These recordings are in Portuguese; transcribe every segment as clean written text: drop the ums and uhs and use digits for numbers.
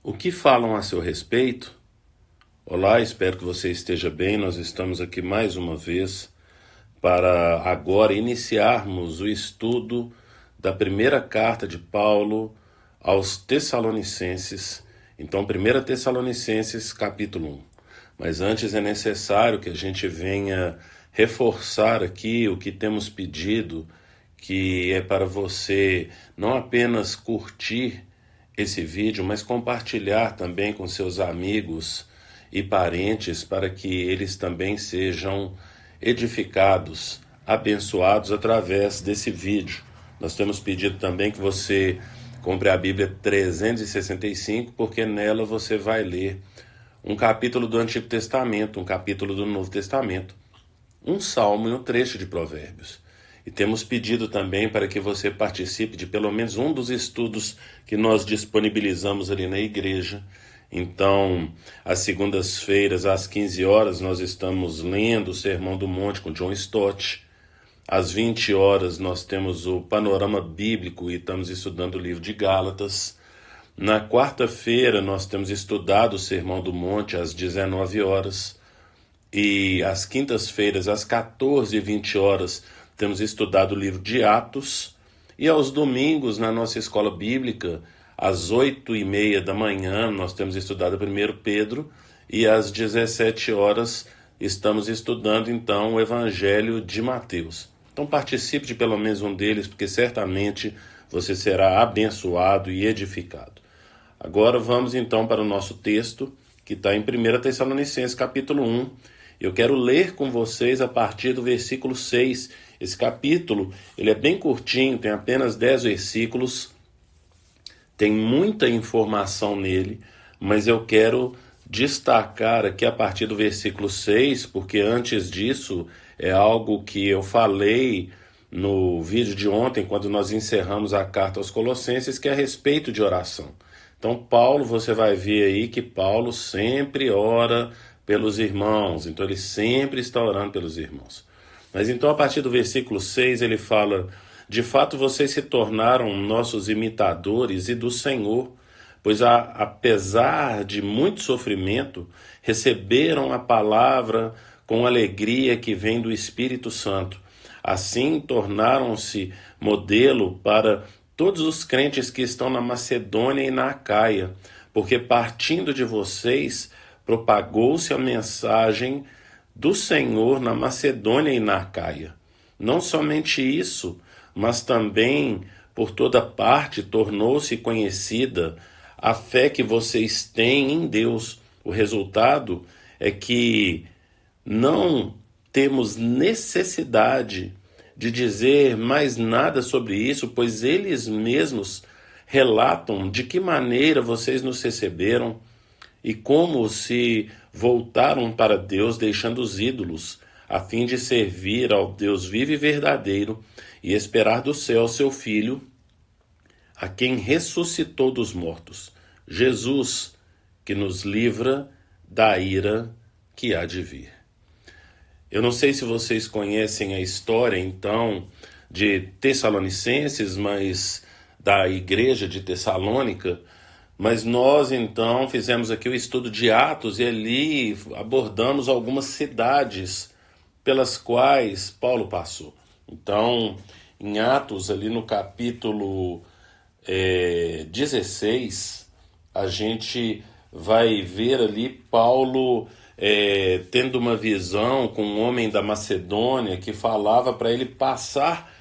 O que falam a seu respeito? Olá, espero que você esteja bem. Nós estamos aqui mais uma vez para agora iniciarmos o estudo da primeira carta de Paulo aos Tessalonicenses. Então, 1 Tessalonicenses, capítulo 1. Mas antes é necessário que a gente venha reforçar aqui o que temos pedido, que é para você não apenas curtir esse vídeo, mas compartilhar também com seus amigos e parentes para que eles também sejam edificados, abençoados através desse vídeo. Nós temos pedido também que você compre a Bíblia 365, porque nela você vai ler um capítulo do Antigo Testamento, um capítulo do Novo Testamento, um salmo e um trecho de Provérbios. E temos pedido também para que você participe de pelo menos um dos estudos que nós disponibilizamos ali na igreja. Então, às segundas-feiras, às 15 horas, nós estamos lendo o Sermão do Monte com John Stott. Às 20 horas, nós temos o Panorama Bíblico e estamos estudando o livro de Gálatas. Na quarta-feira, nós temos estudado o Sermão do Monte às 19 horas. E às quintas-feiras, às 14h20 horas, temos estudado o livro de Atos. E aos domingos, na nossa escola bíblica, às 8h30 da manhã, nós temos estudado 1 Pedro. E às 17 horas, estamos estudando, então, o Evangelho de Mateus. Então, participe de pelo menos um deles, porque certamente você será abençoado e edificado. Agora vamos, então, para o nosso texto, que está em 1 Tessalonicenses, capítulo 1. Eu quero ler com vocês a partir do versículo 6. Esse capítulo, ele é bem curtinho, tem apenas 10 versículos, tem muita informação nele, mas eu quero destacar aqui a partir do versículo 6, porque antes disso é algo que eu falei no vídeo de ontem, quando nós encerramos a carta aos Colossenses, que é a respeito de oração. Então, Paulo, você vai ver aí que Paulo sempre ora pelos irmãos, então ele sempre está orando pelos irmãos. Mas então, a partir do versículo 6, ele fala: de fato vocês se tornaram nossos imitadores e do Senhor, pois apesar de muito sofrimento, receberam a palavra com alegria que vem do Espírito Santo. Assim, tornaram-se modelo para todos os crentes que estão na Macedônia e na Acaia, porque partindo de vocês, propagou-se a mensagem do Senhor na Macedônia e na Acaia. Não somente isso, mas também por toda parte tornou-se conhecida a fé que vocês têm em Deus. O resultado é que não temos necessidade de dizer mais nada sobre isso, pois eles mesmos relatam de que maneira vocês nos receberam e como se voltaram para Deus, deixando os ídolos, a fim de servir ao Deus vivo e verdadeiro e esperar do céu seu Filho, a quem ressuscitou dos mortos, Jesus, que nos livra da ira que há de vir. Eu não sei se vocês conhecem a história, então, de Tessalonicenses, mas da igreja de Tessalônica, mas nós, então, fizemos aqui o estudo de Atos e ali abordamos algumas cidades pelas quais Paulo passou. Então, em Atos, ali no capítulo 16, a gente vai ver ali Paulo tendo uma visão com um homem da Macedônia que falava para ele passar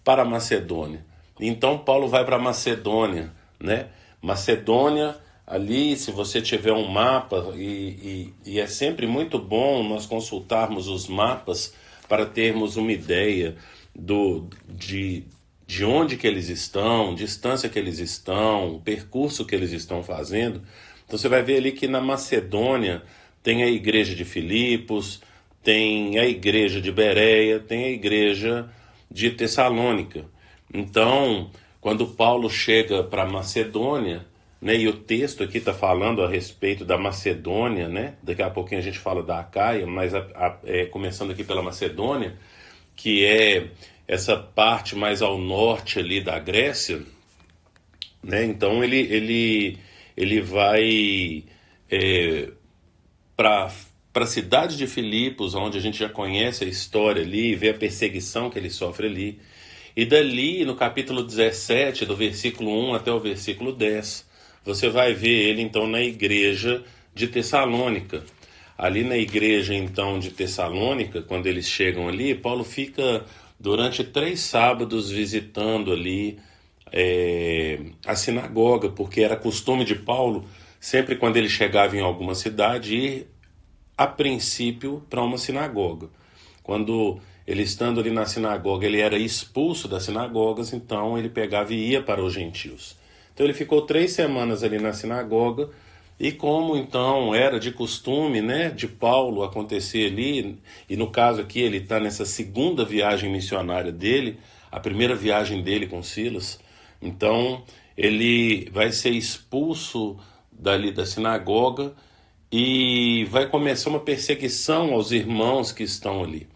para a Macedônia. Então Paulo vai para a Macedônia, né? Macedônia, ali, se você tiver um mapa, e é sempre muito bom nós consultarmos os mapas para termos uma ideia de onde que eles estão, distância que eles estão, o percurso que eles estão fazendo. Então você vai ver ali que na Macedônia tem a igreja de Filipos, tem a igreja de Bereia, tem a igreja de Tessalônica. Então, quando Paulo chega para Macedônia, né, e o texto aqui está falando a respeito da Macedônia, né, daqui a pouquinho a gente fala da Acaia, mas começando aqui pela Macedônia, que é essa parte mais ao norte ali da Grécia, né, então ele ele vai para a cidade de Filipos, onde a gente já conhece a história ali, vê a perseguição que ele sofre ali. E dali, no capítulo 17, do versículo 1 até o versículo 10, você vai ver ele então na igreja de Tessalônica. Ali na igreja então de Tessalônica, quando eles chegam ali, Paulo fica durante 3 sábados visitando ali a sinagoga, porque era costume de Paulo, sempre quando ele chegava em alguma cidade, ir a princípio para uma sinagoga. Quando ele estando ali na sinagoga, ele era expulso das sinagogas, então ele pegava e ia para os gentios. Então ele ficou 3 semanas ali na sinagoga, e como então era de costume, né, de Paulo acontecer ali, e no caso aqui ele está nessa segunda viagem missionária dele, a primeira viagem dele com Silas, então ele vai ser expulso dali da sinagoga e vai começar uma perseguição aos irmãos que estão ali.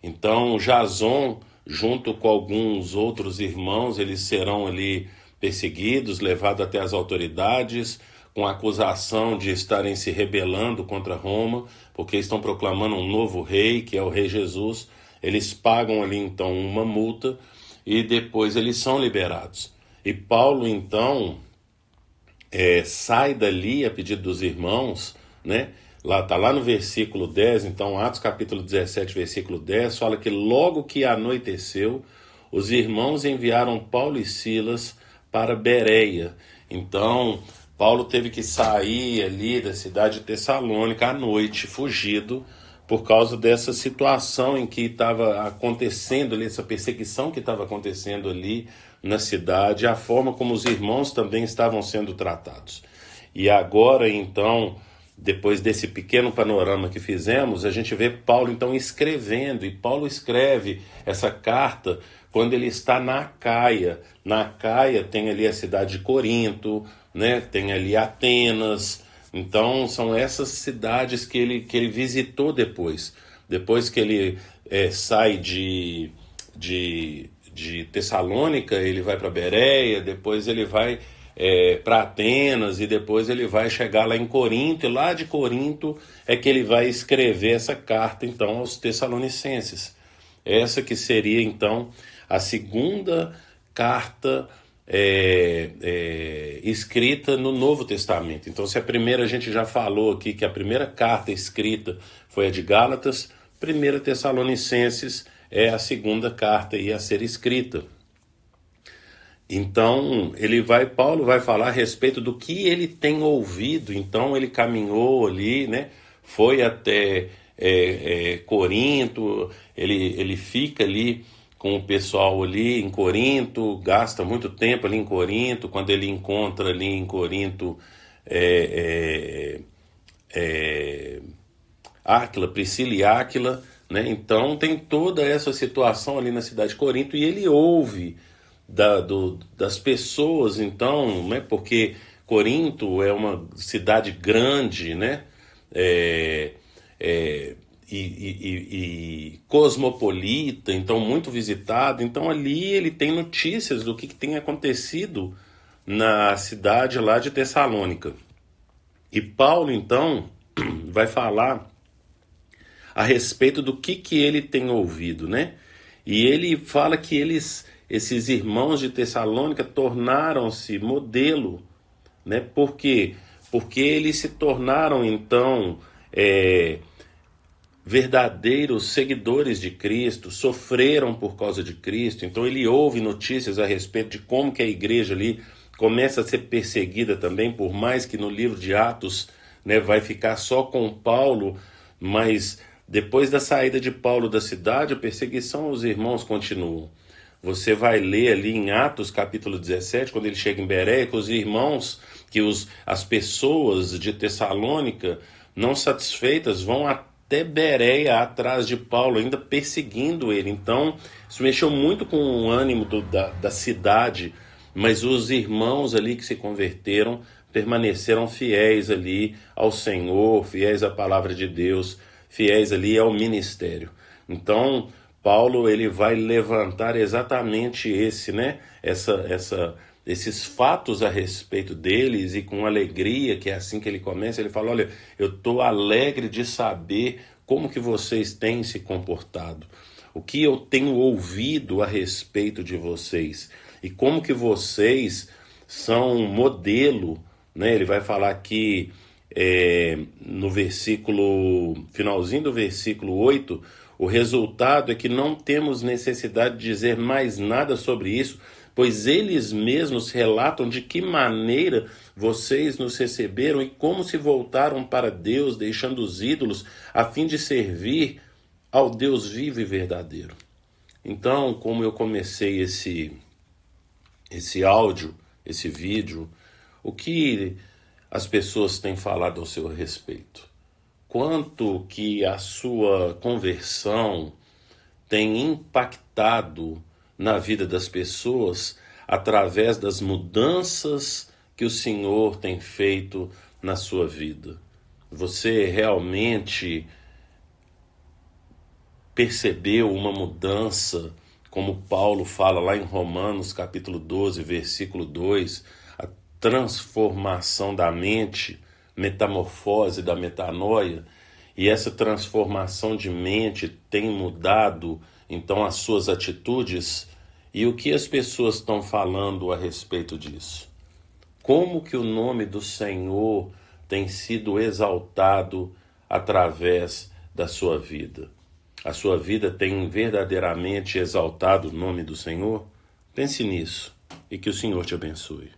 Então Jason, junto com alguns outros irmãos, eles serão ali perseguidos, levados até as autoridades, com a acusação de estarem se rebelando contra Roma, porque estão proclamando um novo rei, que é o rei Jesus. Eles pagam ali então uma multa e depois eles são liberados. E Paulo então sai dali a pedido dos irmãos, né? Tá lá no versículo 10, então Atos capítulo 17, versículo 10, fala que logo que anoiteceu, os irmãos enviaram Paulo e Silas para Bereia. Então, Paulo teve que sair ali da cidade de Tessalônica à noite, fugido, por causa dessa situação em que estava acontecendo ali, essa perseguição que estava acontecendo ali na cidade, a forma como os irmãos também estavam sendo tratados. E agora, então, depois desse pequeno panorama que fizemos, a gente vê Paulo então escrevendo, e Paulo escreve essa carta quando ele está na Acaia. Na Acaia tem ali a cidade de Corinto, né? Tem ali Atenas. Então são essas cidades que ele visitou depois que ele sai de Tessalônica, ele vai para Bereia, depois ele vai para Atenas, e depois ele vai chegar lá em Corinto, e lá de Corinto é que ele vai escrever essa carta então aos Tessalonicenses. Essa que seria então a segunda carta escrita no Novo Testamento. Então, se a primeira a gente já falou aqui que a primeira carta escrita foi a de Gálatas, 1 Tessalonicenses é a segunda carta a ser escrita. Então, Paulo vai falar a respeito do que ele tem ouvido. Então, ele caminhou ali, né? Foi até Corinto, ele fica ali com o pessoal ali em Corinto, gasta muito tempo ali em Corinto. Quando ele encontra ali em Corinto Áquila, Priscila e Áquila, né? Então tem toda essa situação ali na cidade de Corinto, e ele ouve das pessoas, então, né? Porque Corinto é uma cidade grande, né? E cosmopolita, então muito visitado. Então ali ele tem notícias do que tem acontecido na cidade lá de Tessalônica. E Paulo então vai falar a respeito do que ele tem ouvido, né? E ele fala que esses irmãos de Tessalônica tornaram-se modelo, né? Por quê? Porque eles se tornaram então verdadeiros seguidores de Cristo, sofreram por causa de Cristo. Então ele ouve notícias a respeito de como que a igreja ali começa a ser perseguida também, por mais que no livro de Atos, né, vai ficar só com Paulo, mas depois da saída de Paulo da cidade, a perseguição aos irmãos continua. Você vai ler ali em Atos capítulo 17, quando ele chega em Bereia, que os irmãos, as pessoas de Tessalônica, não satisfeitas, vão até Bereia atrás de Paulo, ainda perseguindo ele. Então, isso mexeu muito com o ânimo da cidade, mas os irmãos ali que se converteram permaneceram fiéis ali ao Senhor, fiéis à palavra de Deus, fiéis ali ao ministério. Então, Paulo ele vai levantar exatamente essa esses fatos a respeito deles e com alegria, que é assim que ele começa, ele fala, olha, eu estou alegre de saber como que vocês têm se comportado, o que eu tenho ouvido a respeito de vocês e como que vocês são um modelo, né? Ele vai falar aqui no finalzinho do versículo 8, o resultado é que não temos necessidade de dizer mais nada sobre isso, pois eles mesmos relatam de que maneira vocês nos receberam e como se voltaram para Deus, deixando os ídolos, a fim de servir ao Deus vivo e verdadeiro. Então, como eu comecei esse áudio, esse vídeo, o que as pessoas têm falado ao seu respeito? Quanto que a sua conversão tem impactado na vida das pessoas através das mudanças que o Senhor tem feito na sua vida? Você realmente percebeu uma mudança, como Paulo fala lá em Romanos capítulo 12, versículo 2, a transformação da mente, metamorfose da metanoia, e essa transformação de mente tem mudado então as suas atitudes? E o que as pessoas estão falando a respeito disso? Como que o nome do Senhor tem sido exaltado através da sua vida? A sua vida tem verdadeiramente exaltado o nome do Senhor? Pense nisso e que o Senhor te abençoe.